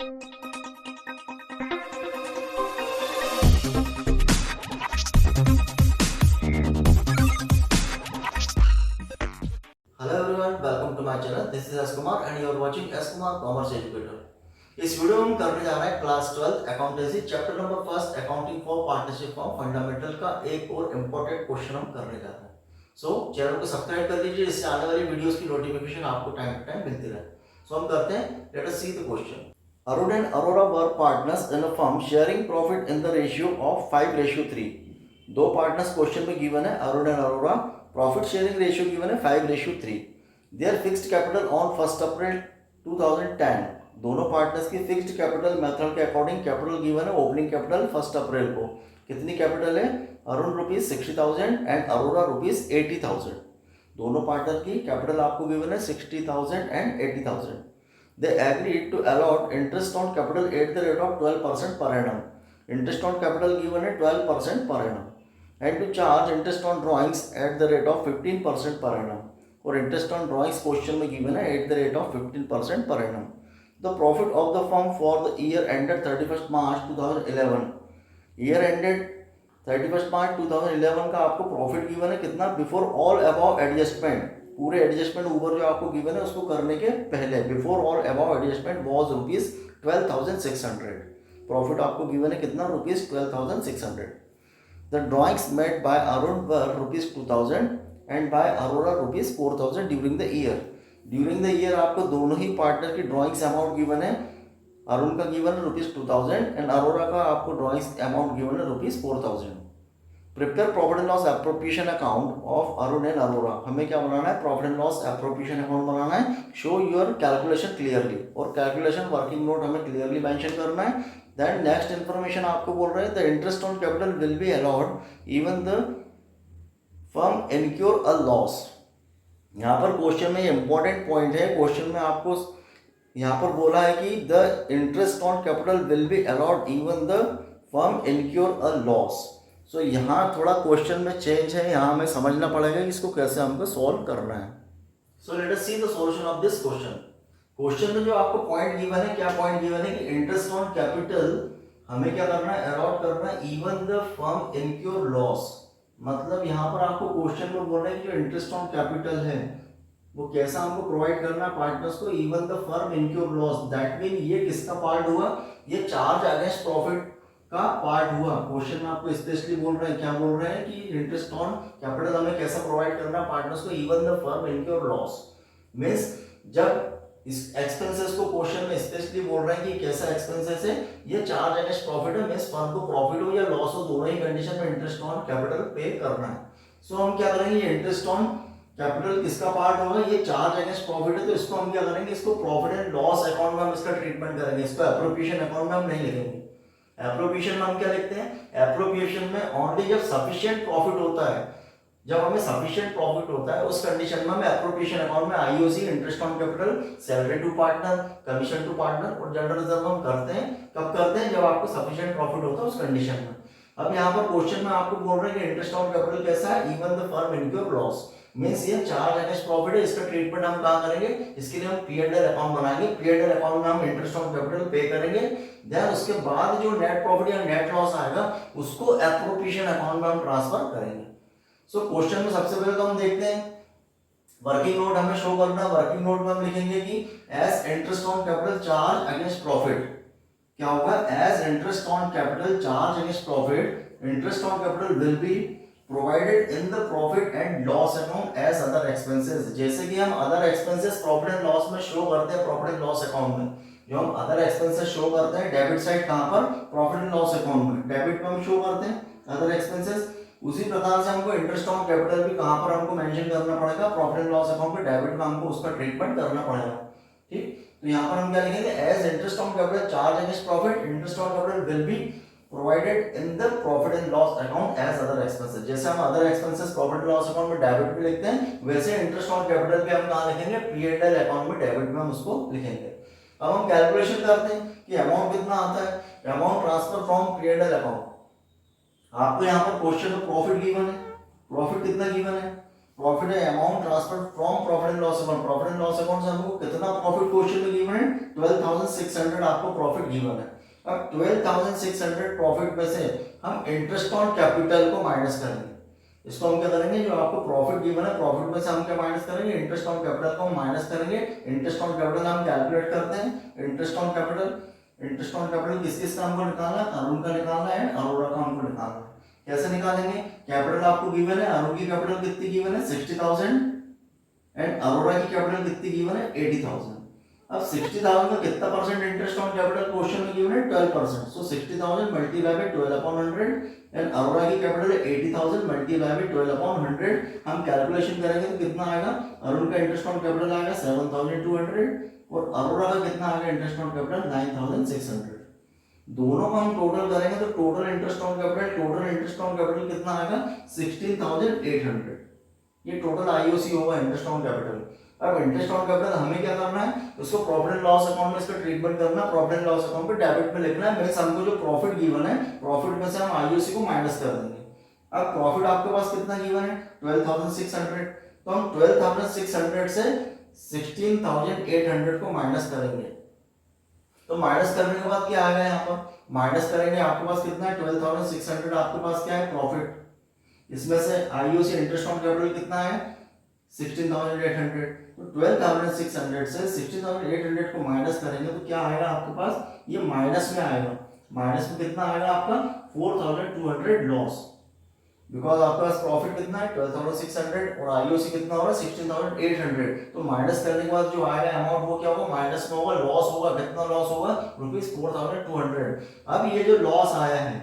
Hello everyone, welcome to my channel. This is S Kumar and you are watching S Kumar commerce educator. इस video में हम करने जा रहे हैं class 12 accountancy chapter number first accounting for partnership firm fundamental का एक और इम्पोर्टेंट क्वेश्चन हम करने जा रहे हैं। सो चैनल को सब्सक्राइब कर लीजिए, इससे आने वाली वीडियोस की नोटिफिकेशन आपको टाइम टू टाइम मिलती रहे। सो हम करते हैं, let us see the question. Arun and Arora were partners in a firm sharing profit in the ratio of 5:3। दो पार्टनर्स क्वेश्चन में गिवन है, Arun and Arora. Profit sharing ratio given है 5:3। देयर फिक्स्ड कैपिटल ऑन 1 अप्रैल 2010। दोनों पार्टनर्स की फिक्स्ड कैपिटल मेथड के according capital given है, opening capital 1 अप्रैल को। कितनी कैपिटल है? अरुण ₹60,000 एंड अरोरा ₹80,000। दोनों पार्टनर की कैपिटल आपको गिवन है 60,000 and 80,000। They agreed to allot interest on capital at the rate of 12% per annum. Interest on capital given है 12% per annum and to charge interest on drawings at the rate of 15% per annum. और interest on drawings question में given है at the rate of 15% per annum. The profit of the firm for the year ended 31 March 2011। Year ended 31 March 2011 का आपको profit given है कितना? Before all above adjustment. पूरे adjustment ऊपर जो आपको गिवन है उसको करने के पहले before all above adjustment was ₹12,600। Profit आपको गिवन है कितना? ₹12,600। The drawings made by Arun were ₹2,000 and by Arora ₹4,000 during the year. During the year आपको दोनों ही पार्टनर की ड्रॉइंग्स अमाउंट गिवन है। अरुण का गिवन है ₹2,000 एंड अरोरा का आपको ड्रॉइंग्स अमाउंट गिवन है ₹4,000। Prepare profit and loss appropriation account of Arun and Arora. हमें क्या बनाना है? Profit and loss appropriation account बनाना है। शो योर कैलकुलेशन क्लियरली, और कैलकुलेशन वर्किंग नोट हमें क्लियरली मेंशन करना है। देन नेक्स्ट इन्फॉर्मेशन आपको बोल रहे हैं, the interest on capital will be allot even the firm incur a loss. यहाँ पर क्वेश्चन में इंपॉर्टेंट पॉइंट है, क्वेश्चन में आपको यहाँ पर बोला है कि the interest on capital will be allot even the firm incur a loss. So यहाँ थोड़ा क्वेश्चन में चेंज है, यहाँ हमें समझना पड़ेगा कि इसको कैसे हमको सॉल्व करना है। So let us see the solution of this question. Question में जो आपको पॉइंट गिवन है, क्या पॉइंट गिवन है कि इंटरेस्ट ऑन कैपिटल हमें क्या करना है? अलॉट करना है even the firm incur loss. मतलब यहाँ पर आपको क्वेश्चन में बोल रहे हैं कि जो इंटरेस्ट ऑन कैपिटल है वो कैसा हमको प्रोवाइड करना है पार्टनर्स को? Even the firm incur loss. That mean ये किसका पार्ट हुआ? ये चार्ज अगेंस्ट प्रॉफिट का पार्ट हुआ। क्वेश्चन में आपको स्पेशली बोल रहे हैं, क्या बोल रहे हैं कि इंटरेस्ट ऑन कैपिटल हमें कैसा प्रोवाइड करना है पार्टनर्स को? Even the firm incur loss. Means जब इस एक्सपेंसेस को क्वेश्चन में स्पेशली बोल रहे हैं कि कैसा एक्सपेंसेस है, ये चार्ज अगेंस्ट प्रॉफिट है। मींस फर्म को प्रॉफिट हो या लॉस हो, दोनों ही कंडीशन में इंटरेस्ट ऑन कैपिटल पे करना है। सो हम क्या करेंगे? ये इंटरेस्ट ऑन कैपिटल किसका पार्ट होगा? ये चार्ज अगेंस्ट प्रॉफिट है, तो इसको हम क्या करेंगे? इसको प्रॉफिट एंड लॉस अकाउंट में हम इसका ट्रीटमेंट करेंगे। इसको एप्रोप्रिएशन अकाउंट में हम नहीं लिखेंगे। एप्रोप्रिएशन में हम क्या लिखते हैं? एप्रोप्रिएशन में ओनली जब सफिशिएंट प्रॉफिट होता है, जब हमें सफिशिएंट प्रॉफिट होता है उस कंडीशन में हम एप्रोप्रिएशन अकाउंट में IOC, interest on capital, salary to partner, commission to partner और जनरल रिजर्व हम करते हैं। कब करते हैं? जब आपको सफिशिएंट प्रॉफिट होता है उस कंडीशन में। अब यहाँ पर क्वेश्चन में आपको बोल रहे हैं कि इंटरेस्ट ऑन कैपिटल कैसा है? Even the firm incur loss. Means ये चार्ज अगेंस्ट प्रॉफिट है, इसका ट्रीटमेंट हम कहाँ करेंगे? इसके लिए हम P&L अकाउंट बनाएंगे। P&L अकाउंट में हम इंटरेस्ट ऑन कैपिटल पे करेंगे। देन उसके बाद जो नेट प्रॉफिट या नेट लॉस आएगा उसको एप्रोप्रिएशन अकाउंट में हम ट्रांसफर करेंगे। सो क्वेश्चन में सबसे पहले तो हम देखते हैं वर्किंग नोट हमें शो करना। वर्किंग नोट में हम लिखेंगे कि as interest on capital charge against profit. क्या होगा? As interest on capital charge against profit, interest on capital will be provided in the profit and loss account as other expenses. जैसे कि हम other expenses profit and loss में show करते हैं, profit and loss account में जो हम other expenses show करते हैं डेबिट साइड कहां पर? प्रॉफिट एंड लॉस अकाउंट में। डेबिट में हम शो करते हैं अदर एक्सपेंसेस। उसी प्रकार से हमको इंटरेस्ट ऑन कैपिटल भी कहां पर हमको मेंशन करना पड़ेगा? प्रॉफिट एंड लॉस अकाउंट पे। डेबिट में हमको उसका ट्रीटमेंट करना पड़ेगा। ठीक, तो यहाँ पर हम क्या लिखेंगे? As interest on capital charge against profit, interest on capital will be provided in the profit and loss account as other expenses. जैसे हम other expenses profit and loss account में डेबिट में लिखते हैं, वैसे इंटरेस्ट ऑन कैपिटल पे हम कहां लिखेंगे? P&L अकाउंट में डेबिट में हम उसको लिखेंगे। अब हम कैलकुलेशन करते हैं कि अमाउंट कितना आता है। Amount transfer from P&L account. आपको यहाँ पर क्वेश्चन में प्रॉफिट गिवन है। प्रॉफिट कितना गिवन है? प्रॉफिट है amount transfer from profit and loss account, profit and loss account से हमको कितना प्रॉफिट क्वेश्चन में गिवन है 12,600 आपको प्रॉफिट गिवन है। अब 12,600 प्रॉफिट में से हम इंटरेस्ट ऑन कैपिटल को माइनस करेंगे। इसको हम क्या करेंगे, जो आपको प्रॉफिट गिवन है प्रॉफिट में से हम क्या माइनस करेंगे, इंटरेस्ट ऑन कैपिटल को हम माइनस करेंगे। इंटरेस्ट ऑन कैपिटल हम कैलकुलेट करते हैं। इंटरेस्ट ऑन कैपिटल किस किस का हमको निकालना है, अरुण का निकालना है, अरोड़ा का हमको निकालना है। कैसे निकालेंगे, कैपिटल आपको गिवन है, अरुण की कैपिटल कितनी गिवन है 60,000 एंड अरोड़ा की कैपिटल कितनी गिवन है 80,000। अब 60,000 का कितना percent interest on capital question में गिवन है 12%। सो 60,000 मल्टीप्लाई बाय 12/100 एंड अरोड़ा की कैपिटल 80,000 मल्टीप्लाई बाय 12/100। हम कैलकुलेशन करेंगे तो कितना आएगा, अरुण का इंटरेस्ट ऑन कैपिटल आएगा 7,200 और अरोड़ा का कितना आएगा इंटरेस्ट ऑन कैपिटल 9,600। दोनों का हम टोटल करेंगे तो टोटल इंटरेस्ट ऑन कैपिटल कितना आएगा 16,800। ये टोटल आईओसी होगा इंटरेस्ट ऑन कैपिटल। अब इंटरेस्ट ऑन कैपिटल हमें क्या करना है, उसको प्रॉफिट एंड लॉस अकाउंट में इसका ट्रीटमेंट करना है। प्रॉफिट एंड लॉस अकाउंट पे डेबिट में लिखना है। मेरे हमको जो प्रॉफिट गिवन है प्रॉफिट में से हम आईओसी को माइनस कर देंगे। अब प्रॉफिट आपके पास कितना गिवन है 12,600, तो हम 12,600 से 16,800 को माइनस करेंगे। तो माइनस करने के बाद क्या आएगा, यहाँ पर माइनस करेंगे आपके पास कितना है 12,600 आपके पास क्या है प्रॉफिट, इसमें से आईओसी इंटरेस्ट ऑन कैपिटल कितना है 16,800। तो 12,600 से 16,800 को माइनस करेंगे तो क्या आएगा आपके पास, ये माइनस में आएगा। माइनस में कितना आएगा आपका 4,200 लॉस, बिकॉज आपके पास प्रॉफिट कितना है 12,600 और आईओसी कितना होगा 16,800। तो माइनस करने के बाद जो आएगा अमाउंट वो क्या होगा, माइनस में होगा, लॉस होगा। कितना लॉस होगा ₹4,200। अब ये जो लॉस आया है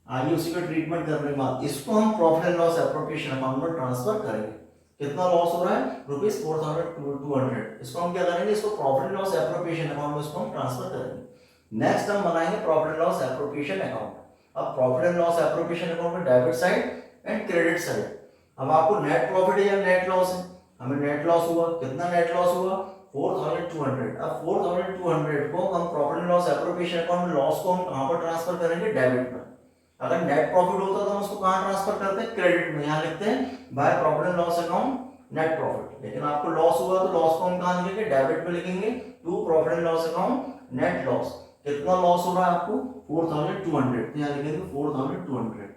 आईओसी का ट्रीटमेंट करने के बाद, इसको हम profit and loss appropriation account में ट्रांसफर करेंगे। कितना लॉस हो रहा है ₹4,200। इसको हम क्या करेंगे, इसको profit and loss appropriation account में इसको हम ट्रांसफर करेंगे। नेक्स्ट हम बनाएंगे profit and loss appropriation account. अब profit and loss appropriation account में debit side and credit side. अब आपको नेट प्रॉफिट है या नेट लॉस है, हमें नेट लॉस हुआ। कितना नेट लॉस हुआ 4,200। अब 4,200 को हम profit and loss appropriation account में लॉस को हम कहां पर ट्रांसफर करेंगे, डेबिट में। अगर नेट प्रॉफिट होता तो हम उसको कहां ट्रांसफर करते हैं, क्रेडिट में। यहां लिखते हैं by profit and loss account net profit. लेकिन आपको लॉस हुआ तो लॉस को हम कहां लिखेंगे, डेबिट में लिखेंगे to profit and loss account net loss. कितना लॉस हो रहा है आपको 4,200, तो यहां लिखेंगे 4,200।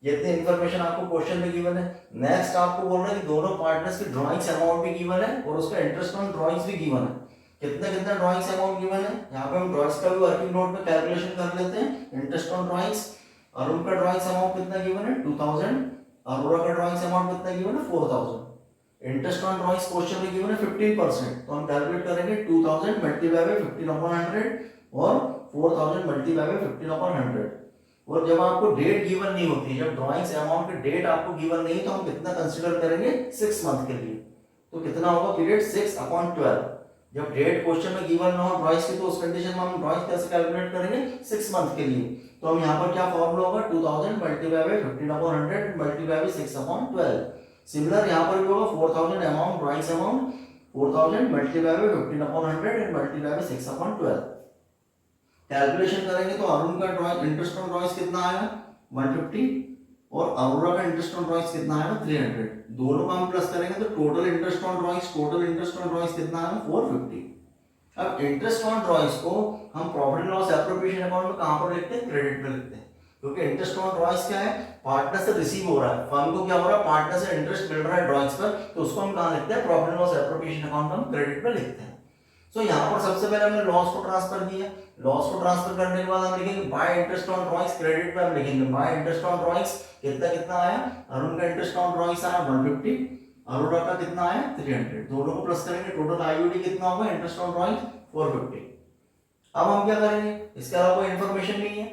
ये इतनी इंफॉर्मेशन आपको क्वेश्चन में गिवन है। नेक्स्ट आपको बोल रहा है कि दोनों पार्टनर्स की ड्राइंग्स अमाउंट भी गिवन है और उसका इंटरेस्ट ऑन ड्राइंग्स भी गिवन है। कितना ड्राइंग्स अमाउंट गिवन है, यहाँ पे हम ड्राइंग्स का भी वर्किंग नोट में कैलकुलेशन कर लेते हैं। इंटरेस्ट ऑन ड्राइंग्स, अरुण का ड्राइंग्स अमाउंट कितना गिवन है 2,000, अरोड़ा का ड्राइंग्स अमाउंट कितना गिवन है 4,000। इंटरेस्ट ऑन ड्राइंग्स क्वेश्चन में गिवन है 15%, तो हम कैलकुलेट करेंगे 2,000 मल्टीप्लाई बाय 15/100 और 4,000 मल्टीप्लाई बाय 15/100। और जब आपको डेट गिवन नहीं होती, जब ड्राइंग्स अमाउंट की डेट आपको गिवन नहीं, तो हम कितना कंसीडर करेंगे 6 मंथ के लिए। तो कितना होगा पीरियड 6/12। जब डेट क्वेश्चन में गिवन ना हो ड्राइंग्स की, तो उस कंडीशन में हम ड्राइंग्स कैसे कैलकुलेट करेंगे 6 मंथ के लिए। तो हम यहाँ पर क्या फॉर्मूला होगा 2,000 multiply by 15/100 multiply by 6/12। Similar यहाँ पर भी होगा 4,000 amount drawings amount 4,000 multiply by 15/100 and multiply by 6/12। Calculation करेंगे तो अरुण का ड्राइंग इंटरेस्ट ऑन ड्राइंग्स कितना आएगा 150 और अरोड़ा का इंटरेस्ट ऑन ड्राइंग्स कितना आएगा 300। दोनों का हम प्लस करेंगे तो टोटल इंटरेस्ट ऑन ड्राइंग्स कितना आएगा 450। अब इंटरेस्ट ऑन ड्राइंग्स को हम profit and loss appropriation account में कहां पर लिखते हैं, क्रेडिट में लिखते हैं। क्योंकि इंटरेस्ट ऑन ड्राइंग्स क्या है, पार्टनर से रिसीव हो रहा है, फर्म को क्या हो रहा है पार्टनर से इंटरेस्ट मिल रहा है ड्राइंग्स पर, तो उसको हम कहां लिखते हैं profit and loss appropriation account में हम क्रेडिट में लिखते हैं। सो यहाँ पर सबसे पहले हमने लॉस को ट्रांसफर किया। लॉस को ट्रांसफर करने के बाद हम लिखेंगे bye interest on drawings, credit में हम लिखेंगे बाय इंटरेस्ट ऑन ड्राइंग्स। कितना आया, अरुण का इंटरेस्ट ऑन ड्राइंग्स आया 150, अरोड़ा का कितना आया 300। दोनों को प्लस करेंगे, टोटल आईओडी कितना होगा इंटरेस्ट ऑन ड्राइंग्स 450। अब हम क्या करेंगे, इसके अलावा कोई इंफॉर्मेशन नहीं है,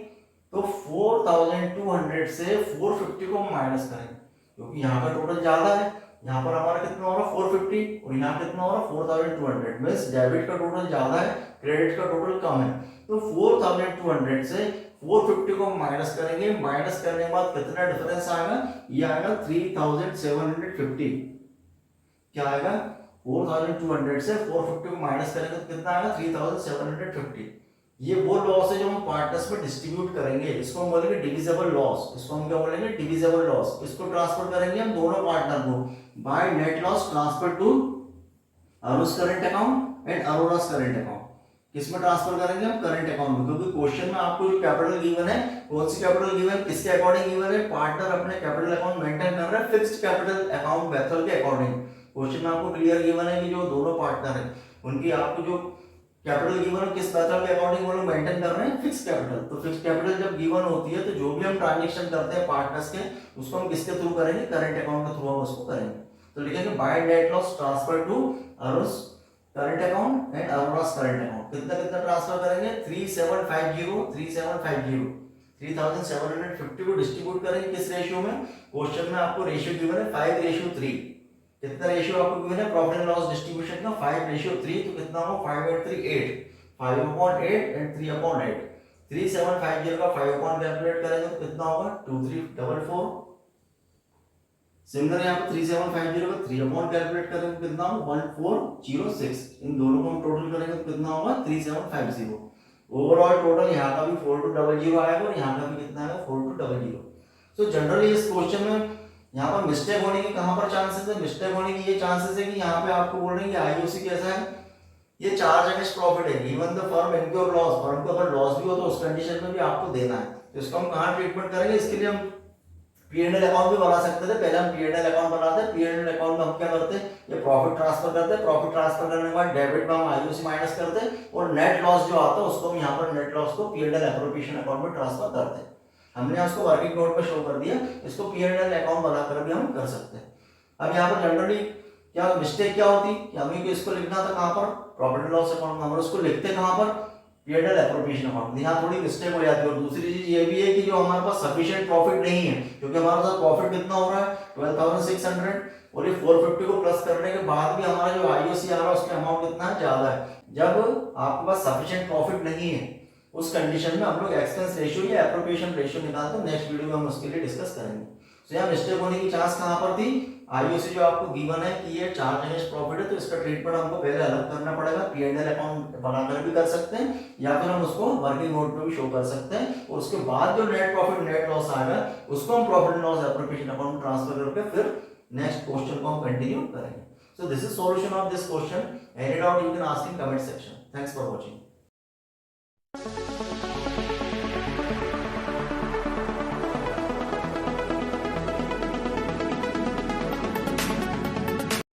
तो 4,200 से 450 को माइनस करेंगे, क्योंकि यहाँ का टोटल ज्यादा है। यहाँ पर हमारा कितना हो रहा 450 और यहाँ कितना हो रहा 4,200। मींस डेबिट का टोटल ज्यादा है, क्रेडिट का टोटल कम है। तो 4,200 से 450 को माइनस करेंगे। माइनस करने के बाद कितना डिफरेंस आएगा, ये आएगा 3,750। क्या आएगा 4,200 से 450 को माइनस करेंगे तो कितना आएगा 3,750। ये वो लॉस है जो हम पार्टनर्स में डिस्ट्रीब्यूट करेंगे, इसको हम बोलेंगे डिविजिबल लॉस। इसको हम क्या बोलेंगे? Divisible loss. इसको ट्रांसफर करेंगे हम दोनों पार्टनर को by net loss transfer to Arun's current account and Arora's current account. किसमें ट्रांसफर करेंगे हम? करंट अकाउंट में, क्योंकि क्वेश्चन में आपको जो कैपिटल गिवन है, कौन सी कैपिटल गिवन, किसके अकॉर्डिंग गिवन है? पार्टनर अपने कैपिटल अकाउंट मेंटेन कर रहा है फिक्स्ड कैपिटल अकाउंट मेथड के अकॉर्डिंग। क्वेश्चन में आपको क्लियर गिवन है कि जो दोनों पार्टनर है उनकी आपको जो कैपिटल गिवन है किस मेथड के अकॉर्डिंग वो लोग मेंटेन कर रहे हैं? Fix capital. तो फिक्स कैपिटल जब गिवन होती है तो जो भी हम ट्रांजैक्शन करते हैं पार्टनर्स के, उसको हम किसके थ्रू करेंगे? करंट अकाउंट के थ्रू हम उसको करेंगे। तो लिखेंगे by net loss transfer to Arun's current account and Arora's current account. कितना कितना ट्रांसफर करेंगे? 3750 3750 को डिस्ट्रीब्यूट करेंगे किस रेशियो में? क्वेश्चन में आपको रेशियो गिवन है 5:3। कितना रेशियो आपको गिवन है प्रॉफिट एंड लॉस डिस्ट्रीब्यूशन का? 5:3। तो कितना होगा? 5/3 8, 5/8 एंड 3/8। 3750 का 5 कैलकुलेट करेंगे तो कितना होगा? 2344। सिमिलर यहाँ पे 3750 का 3 कैलकुलेट करेंगे तो कितना होगा? 1406। इन दोनों को हम टोटल करेंगे तो कितना होगा? 3750। ओवरऑल टोटल यहाँ का भी 4200 आएगा और यहाँ का भी कितना आएगा? 4200। सो जनरली इस क्वेश्चन में यहाँ पर मिस्टेक होने की कहाँ पर चांसेस है? मिस्टेक होने की ये चांसेस है कि यहाँ पे आपको बोल रहे हैं कि आईओसी कैसा है? ये चार्ज अगेंस्ट प्रॉफिट है। Even the firm incur loss, firm को अगर लॉस भी हो तो उस कंडीशन में भी आपको देना है। तो इसको हम कहाँ ट्रीटमेंट करेंगे? इसके लिए हम P&L अकाउंट भी बना सकते थे। पहले हम P&L अकाउंट बनाते हैं। P&L अकाउंट में हम क्या करते हैं? ये प्रॉफिट ट्रांसफर करते हैं। प्रॉफिट ट्रांसफर करने के बाद डेबिट में हम आईओसी माइनस करते हैं और नेट लॉस जो आता है उसको हम यहाँ पर नेट लॉस को P&L एप्रोप्रिएशन अकाउंट में ट्रांसफर करते हैं। हमने उसको वर्किंग नोट में शो कर दिया। इसको P&L अकाउंट बनाकर भी हम कर सकते हैं। अब यहाँ पर जनरली क्या मिस्टेक क्या होती कि हमें इसको लिखना था कहाँ पर? प्रॉफिट एंड लॉस अकाउंट में। हम उसको लिखते कहाँ पर? P&L appropriation account. यहाँ थोड़ी मिस्टेक हो जाती है। और दूसरी चीज ये भी है कि जो हमारे पास सफिशिएंट प्रॉफिट नहीं है, क्योंकि हमारे पास प्रॉफिट कितना हो रहा है? 12600 और ये 450 को प्लस करने के बाद भी हमारा जो आईओसी आ रहा है उसका अमाउंट कितना है? ज्यादा है। जब आपके पास सफिशिएंट प्रॉफिट नहीं है उस कंडीशन में हम लोग एक्सपेंस रेशियो या एप्रोप्रिएशन रेशियो निकालते हैं। नेक्स्ट वीडियो में हम उसके लिए डिस्कस करेंगे। तो यहाँ मिस्टेक होने की चांस कहाँ पर थी? आईओसी जो आपको गिवन है कि ये चार्ज अगेंस्ट प्रॉफिट है तो इसका ट्रीटमेंट हमको पहले अलग करना पड़ेगा। P&L अकाउंट बनाकर भी कर सकते हैं या फिर हम उसको वर्किंग नोट में भी शो कर सकते हैं और उसके बाद जो नेट प्रॉफिट नेट लॉस आएगा उसको हम profit and loss appropriation account में ट्रांसफर करके फिर नेक्स्ट क्वेश्चन को हम कंटिन्यू करेंगे। So this is solution of this question. Any doubt you can ask in comment section. Thanks for watching.